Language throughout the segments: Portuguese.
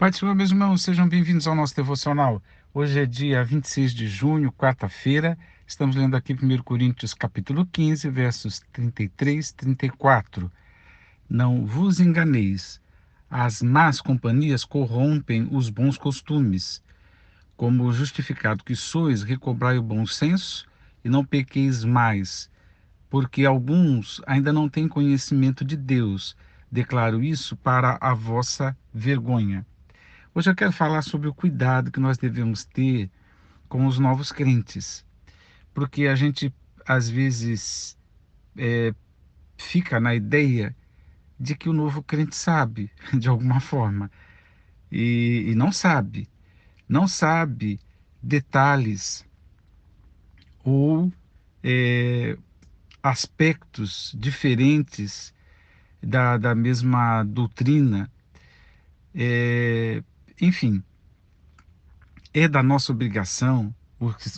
Pai do Senhor, meus irmãos, sejam bem-vindos ao nosso devocional. Hoje é dia 26 de junho, quarta-feira. Estamos lendo aqui 1 Coríntios capítulo 15, versos 33 e 34. Não vos enganeis, as más companhias corrompem os bons costumes. Como justificado que sois, recobrai o bom senso e não pequeis mais, porque alguns ainda não têm conhecimento de Deus. Declaro isso para a vossa vergonha. Hoje eu quero falar sobre o cuidado que nós devemos ter com os novos crentes, porque a gente às vezes fica na ideia de que o novo crente sabe, de alguma forma, e não sabe detalhes ou é, aspectos diferentes da mesma doutrina. É, enfim, é da nossa obrigação,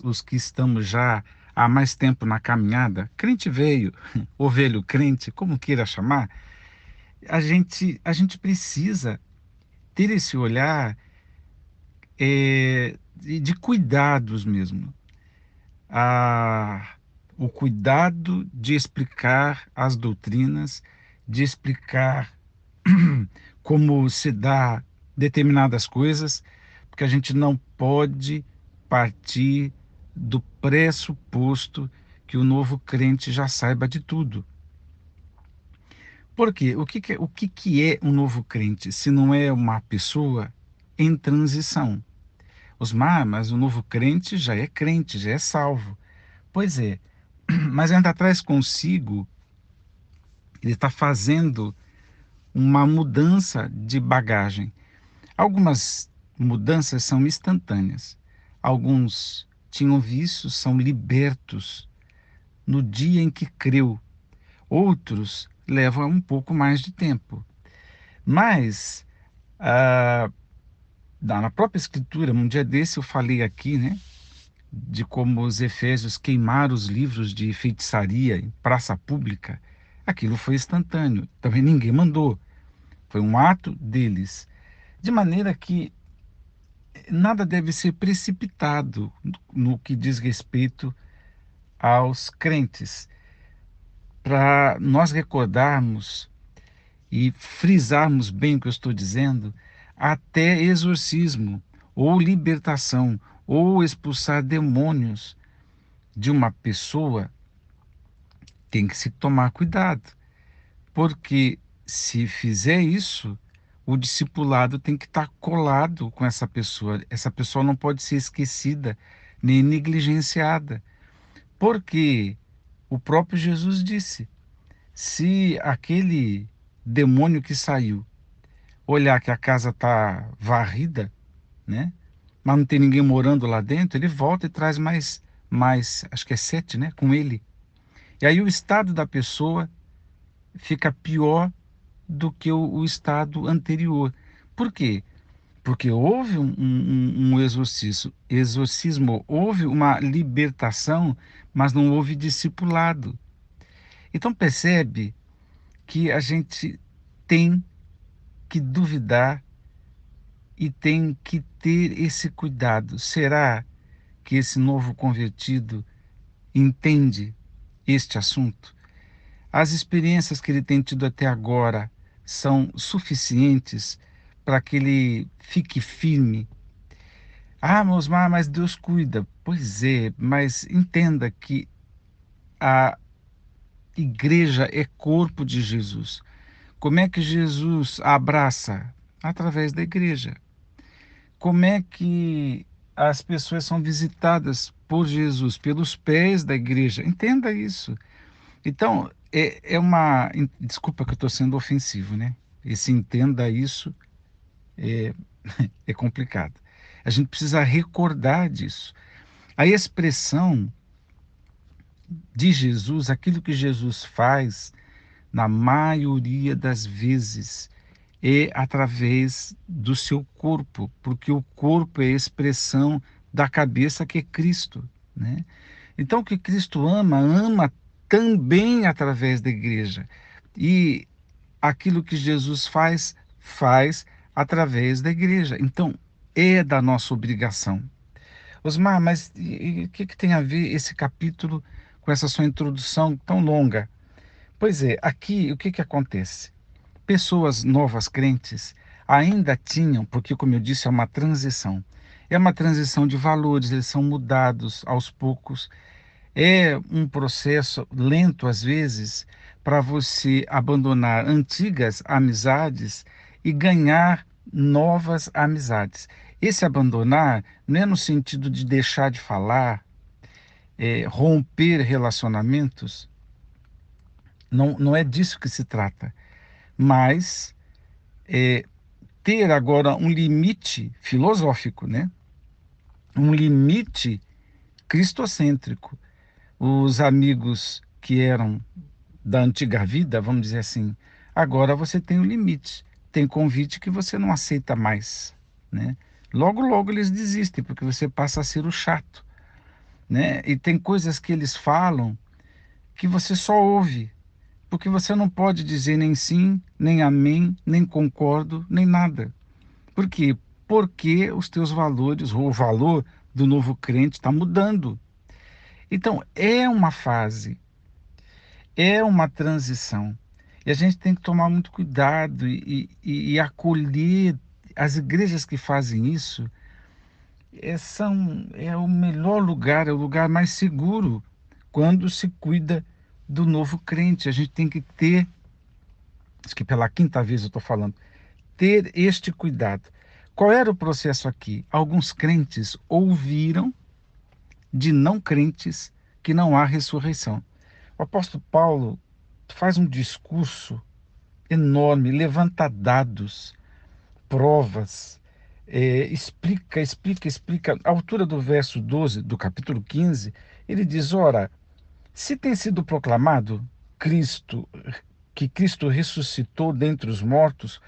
os que estamos já há mais tempo na caminhada, crente veio, ou velho crente, como queira chamar, a gente precisa ter esse olhar de cuidados mesmo. A, o cuidado de explicar as doutrinas, de explicar como se dá determinadas coisas, porque a gente não pode partir do pressuposto que o novo crente já saiba de tudo. Por quê? O que que é um novo crente, se não é uma pessoa em transição? Mas o novo crente, já é salvo. Pois é, mas ainda traz consigo, ele está fazendo uma mudança de bagagem. Algumas mudanças são instantâneas. Alguns tinham vícios, são libertos no dia em que creu. Outros levam um pouco mais de tempo. Mas, ah, na própria Escritura, um dia desse eu falei aqui, né, de como os efésios queimaram os livros de feitiçaria em praça pública. Aquilo foi instantâneo. Também ninguém mandou. Foi um ato deles. De maneira que nada deve ser precipitado no que diz respeito aos crentes, para nós recordarmos e frisarmos bem o que eu estou dizendo, até exorcismo, ou libertação, ou expulsar demônios de uma pessoa, tem que se tomar cuidado, porque se fizer isso, o discipulado tem que estar colado com essa pessoa não pode ser esquecida nem negligenciada. Porque o próprio Jesus disse: se aquele demônio que saiu olhar que a casa está varrida, né? Mas não tem ninguém morando lá dentro, ele volta e traz mais, acho que é 7, né? Com ele. E aí o estado da pessoa fica pior do que o estado anterior. Por quê? Porque houve um exorcismo, houve uma libertação, mas não houve discipulado. Então percebe que a gente tem que duvidar e tem que ter esse cuidado. Será que esse novo convertido entende este assunto? As experiências que ele tem tido até agora são suficientes para que ele fique firme? Ah, Mosmar, mas Deus cuida. Pois é, mas entenda que a igreja é corpo de Jesus. Como é que Jesus abraça? Através da igreja. Como é que as pessoas são visitadas por Jesus? Pelos pés da igreja. Entenda isso. Então, é uma. Desculpa que eu estou sendo ofensivo, né? Esse entenda isso é, é complicado. A gente precisa recordar disso. A expressão de Jesus, aquilo que Jesus faz, na maioria das vezes, é através do seu corpo, porque o corpo é a expressão da cabeça que é Cristo, né? Então, o que Cristo ama, ama também através da igreja. E aquilo que Jesus faz, faz através da igreja. Então, é da nossa obrigação. Osmar, mas o que tem a ver esse capítulo com essa sua introdução tão longa? Pois é, aqui o que acontece? Pessoas novas crentes ainda tinham, porque como eu disse, é uma transição. É uma transição de valores, eles são mudados aos poucos. É um processo lento às vezes para você abandonar antigas amizades e ganhar novas amizades. Esse abandonar não é no sentido de deixar de falar, romper relacionamentos, não é disso que se trata, mas ter agora um limite filosófico, né? Um limite cristocêntrico. Os amigos que eram da antiga vida, vamos dizer assim, agora você tem um limite, tem convite que você não aceita mais, né? Logo, logo eles desistem, porque você passa a ser o chato, né? E tem coisas que eles falam que você só ouve, porque você não pode dizer nem sim, nem amém, nem concordo, nem nada. Por quê? Porque os teus valores, ou o valor do novo crente está mudando. Então, é uma fase, é uma transição. E a gente tem que tomar muito cuidado e acolher as igrejas que fazem isso. É o melhor lugar, é o lugar mais seguro quando se cuida do novo crente. A gente tem que ter, acho que pela quinta vez eu estou falando, ter este cuidado. Qual era o processo aqui? Alguns crentes ouviram de não crentes que não há ressurreição. O apóstolo Paulo faz um discurso enorme, levanta dados, provas, explica. À altura do verso 12 do capítulo 15, ele diz: ora, se tem sido proclamado Cristo, que Cristo ressuscitou dentre os mortos,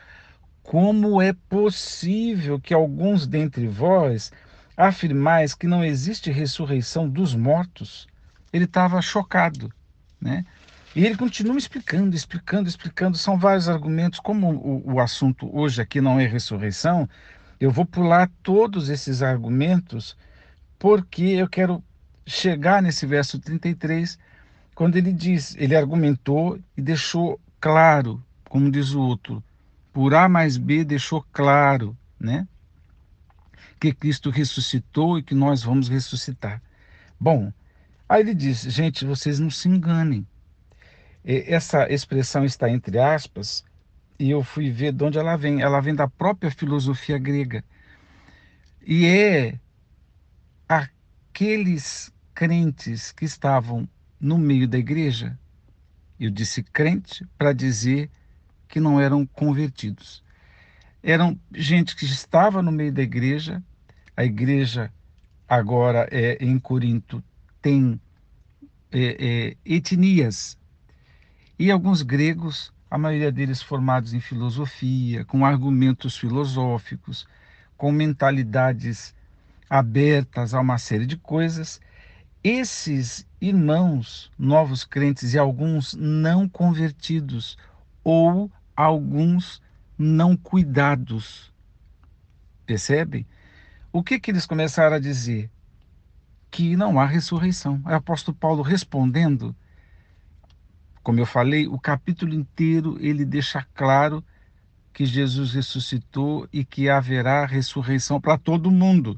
como é possível que alguns dentre vós afirmais que não existe ressurreição dos mortos? Ele estava chocado, né? E ele continua explicando. São vários argumentos. Como o assunto hoje aqui não é ressurreição, eu vou pular todos esses argumentos, porque eu quero chegar nesse verso 33, quando ele diz, ele argumentou e deixou claro, como diz o outro, por A mais B deixou claro, né, que Cristo ressuscitou e que nós vamos ressuscitar. Bom, aí ele diz, gente, vocês não se enganem. Essa expressão está entre aspas, e eu fui ver de onde ela vem. Ela vem da própria filosofia grega. E é aqueles crentes que estavam no meio da igreja. Eu disse crente para dizer que não eram convertidos. Eram gente que estava no meio da igreja. A igreja agora em Corinto tem etnias e alguns gregos, a maioria deles formados em filosofia, com argumentos filosóficos, com mentalidades abertas a uma série de coisas. Esses irmãos, novos crentes e alguns não convertidos, ou alguns não cuidados, percebe? O que eles começaram a dizer? Que não há ressurreição. É o apóstolo Paulo respondendo, como eu falei, o capítulo inteiro ele deixa claro que Jesus ressuscitou e que haverá ressurreição para todo mundo.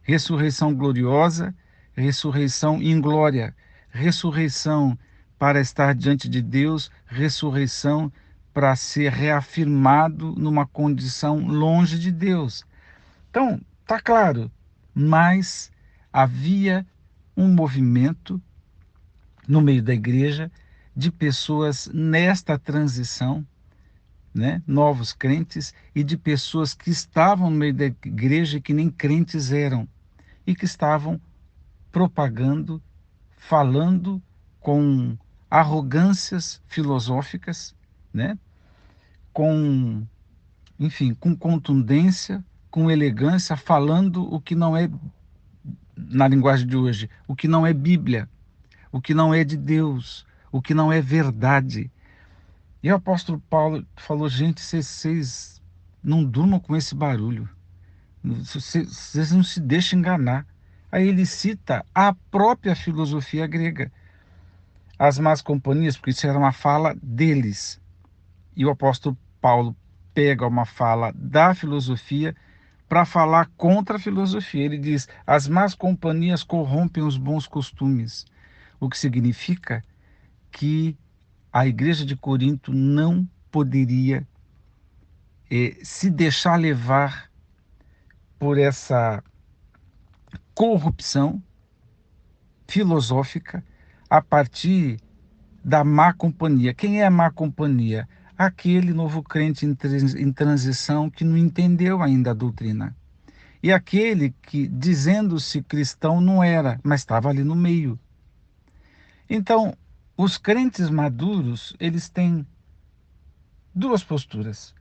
Ressurreição gloriosa, ressurreição em glória, ressurreição para estar diante de Deus, ressurreição para ser reafirmado numa condição longe de Deus. Então, tá claro, mas havia um movimento no meio da igreja de pessoas nesta transição, né, novos crentes, e de pessoas que estavam no meio da igreja e que nem crentes eram, e que estavam propagando, falando com arrogâncias filosóficas, né, com, enfim, com contundência, com elegância, falando o que não é, na linguagem de hoje, o que não é Bíblia, o que não é de Deus, o que não é verdade. E o apóstolo Paulo falou, gente, vocês Não durmam com esse barulho. Vocês não se deixem enganar. Aí ele cita a própria filosofia grega, as más companhias, porque isso era uma fala deles. E o apóstolo Paulo pega uma fala da filosofia para falar contra a filosofia. Ele diz: as más companhias corrompem os bons costumes, o que significa que a igreja de Corinto não poderia se deixar levar por essa corrupção filosófica a partir da má companhia. Quem é a má companhia? Aquele novo crente em transição que não entendeu ainda a doutrina. E aquele que, dizendo-se cristão, não era, mas estava ali no meio. Então, os crentes maduros, eles têm duas posturas: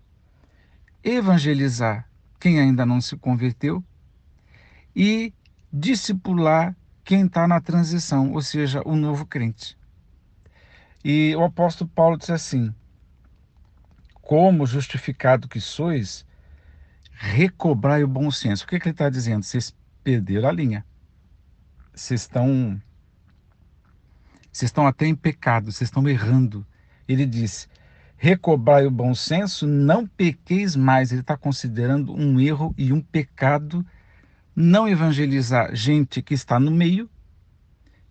evangelizar quem ainda não se converteu e discipular quem está na transição, ou seja, o novo crente. E o apóstolo Paulo diz assim: como justificado que sois, recobrai o bom senso. O que ele está dizendo? Vocês perderam a linha. Vocês estão até em pecado, vocês estão errando. Ele diz: recobrai o bom senso, não pequeis mais. Ele está considerando um erro e um pecado não evangelizar gente que está no meio,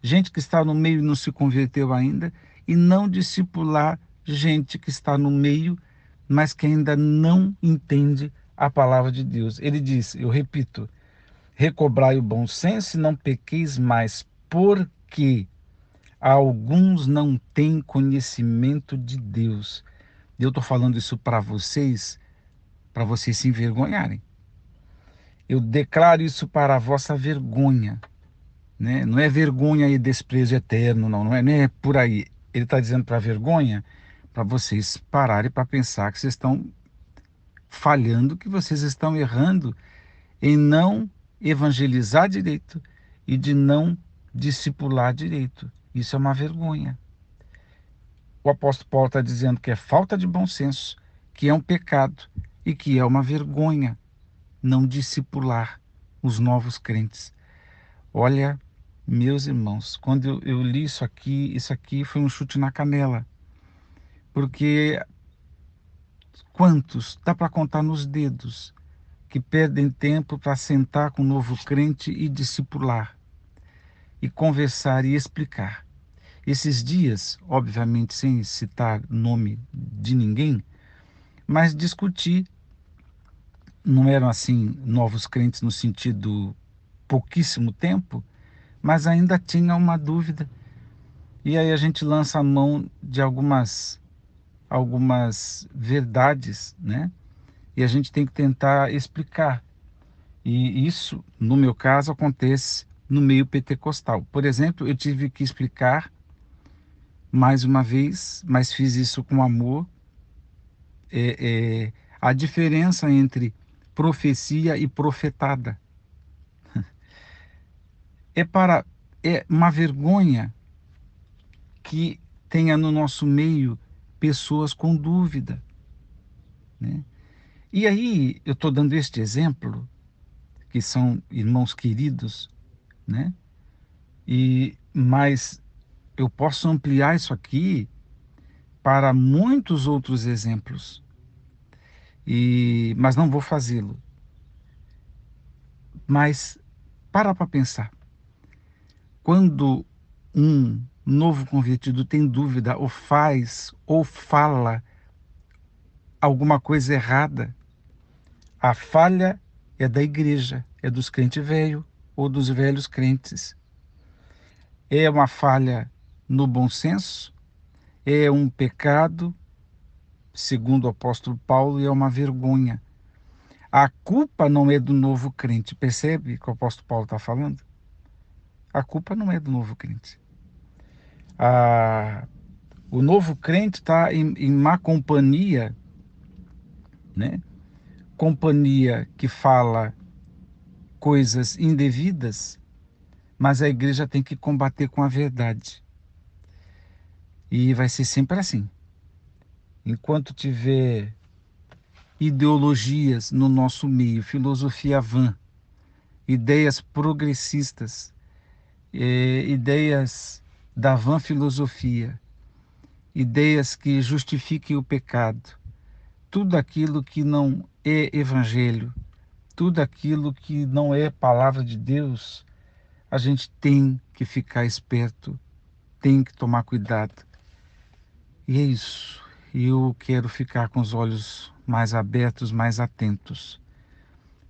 gente que está no meio e não se converteu ainda, e não discipular gente que está no meio, mas que ainda não entende a palavra de Deus. Ele diz, eu repito: recobrai o bom senso e não pequeis mais, porque alguns não têm conhecimento de Deus. Eu estou falando isso para vocês se envergonharem. Eu declaro isso para a vossa vergonha, né? Não é vergonha e desprezo eterno, não é por aí. Ele está dizendo para a vergonha, para vocês pararem para pensar que vocês estão falhando, que vocês estão errando em não evangelizar direito e de não discipular direito. Isso é uma vergonha. O apóstolo Paulo está dizendo que é falta de bom senso, que é um pecado e que é uma vergonha não discipular os novos crentes. Olha, meus irmãos, quando eu li isso aqui foi um chute na canela, porque quantos, dá para contar nos dedos, que perdem tempo para sentar com o novo crente e discipular, e conversar e explicar. Esses dias, obviamente sem citar nome de ninguém, mas discutir, não eram assim novos crentes no sentido pouquíssimo tempo, mas ainda tinha uma dúvida. E aí a gente lança a mão de algumas verdades, né? E a gente tem que tentar explicar. E isso, no meu caso, acontece no meio pentecostal. Por exemplo, eu tive que explicar mais uma vez, mas fiz isso com amor, a diferença entre profecia e profetada. É uma vergonha que tenha no nosso meio pessoas com dúvida, né? E aí eu estou dando este exemplo, que são irmãos queridos, né? Mas eu posso ampliar isso aqui para muitos outros exemplos, mas não vou fazê-lo. Mas para pensar. Quando um novo convertido tem dúvida ou faz ou fala alguma coisa errada, a falha é da igreja, é dos crentes velhos ou dos velhos crentes. É uma falha no bom senso, é um pecado, segundo o apóstolo Paulo, e é uma vergonha. A culpa não é do novo crente, percebe o que o apóstolo Paulo está falando? A culpa não é do novo crente. O novo crente está em má companhia, né? Companhia que fala coisas indevidas, mas a igreja tem que combater com a verdade. E vai ser sempre assim. Enquanto tiver ideologias no nosso meio, filosofia vã, ideias progressistas, ideias da vã filosofia, ideias que justifiquem o pecado, tudo aquilo que não é evangelho, tudo aquilo que não é palavra de Deus, a gente tem que ficar esperto, tem que tomar cuidado. E é isso. Eu quero ficar com os olhos mais abertos, mais atentos,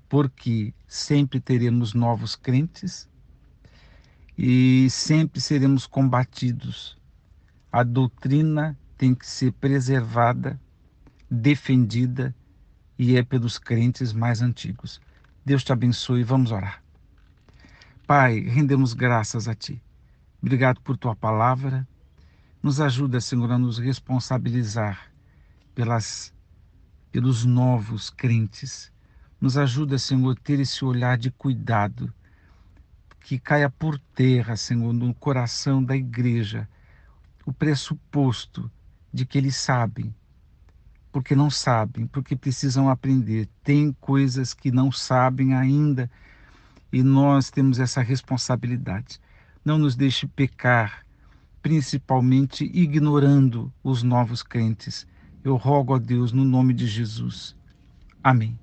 porque sempre teremos novos crentes e sempre seremos combatidos. A doutrina tem que ser preservada, defendida, e é pelos crentes mais antigos. Deus te abençoe. Vamos orar. Pai, rendemos graças a Ti. Obrigado por Tua palavra. Nos ajuda, Senhor, a nos responsabilizar pelos novos crentes. Nos ajuda, Senhor, a ter esse olhar de cuidado, que caia por terra, Senhor, no coração da igreja, o pressuposto de que eles sabem, porque não sabem, porque precisam aprender. Tem coisas que não sabem ainda e nós temos essa responsabilidade. Não nos deixe pecar, principalmente ignorando os novos crentes. Eu rogo a Deus no nome de Jesus. Amém.